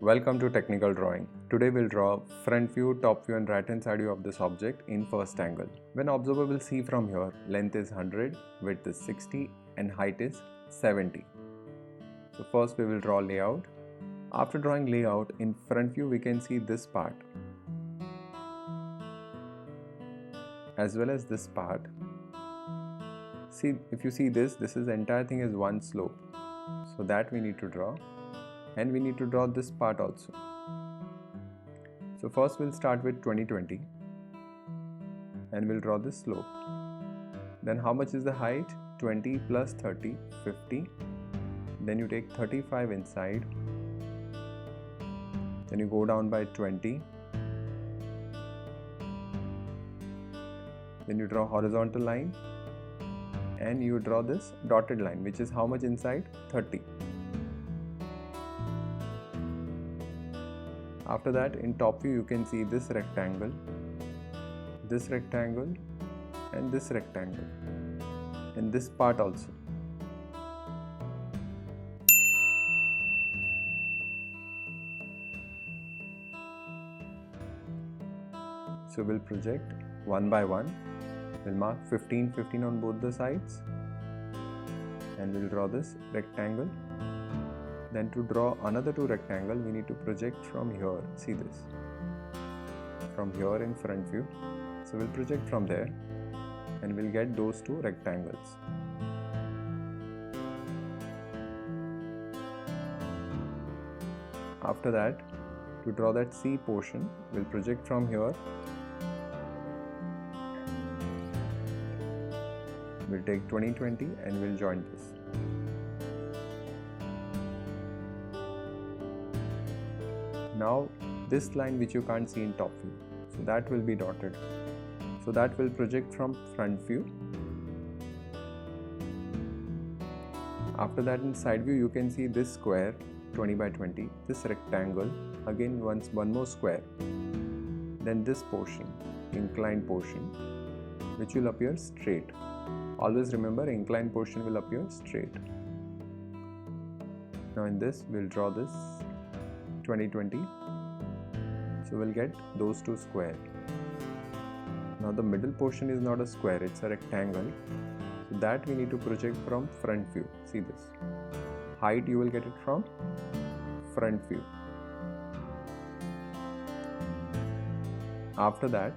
Welcome to Technical Drawing. Today we'll draw front view, top view and right hand side view of this object in first angle. When observer will see from here, length is 100, width is 60 and height is 70. So first we will draw layout. After drawing layout, in front view we can see this part as well as this part. See, if you see this is entire thing is one slope. So that we need to draw. And we need to draw this part also. So first we'll start with 20-20 and we'll draw this slope. Then how much is the height? 20 plus 30, 50. Then you take 35 inside. Then you go down by 20. Then you draw horizontal line and you draw this dotted line, which is how much inside? 30. After that, in top view you can see this rectangle and this rectangle and this part also. So we'll project one by one. We'll mark 15, 15 on both the sides and we'll draw this rectangle. Then to draw another two rectangle, we need to project from here. See this. From here in front view. So we'll project from there and we'll get those two rectangles. After that, to draw that C portion, we'll project from here. We'll take 20-20 and we'll join this. Now this line which you can't see in top view, so that will be dotted. So that will project from front view. After that in side view you can see this square 20 by 20, this rectangle, again one more square. Then this portion, inclined portion, which will appear straight. Always remember, inclined portion will appear straight. Now in this we'll draw this 20-20. So we'll get those two square. Now the middle portion is not a square, it's a rectangle. So that we need to project from front view. See this. Height you will get it from front view. After that,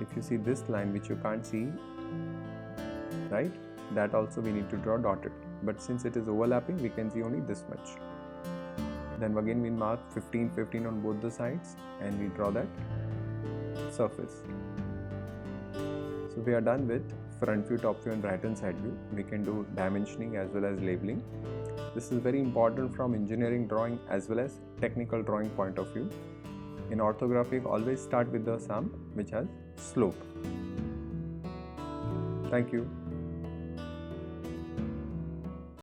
if you see this line which you can't see, right, that also we need to draw dotted. But since it is overlapping, we can see only this much. Then again we mark 15, 15 on both the sides and we draw that surface. So we are done with front view, top view and right hand side view. We can do dimensioning as well as labeling. This is very important from engineering drawing as well as technical drawing point of view. In orthographic, always start with the sum which has slope. Thank you.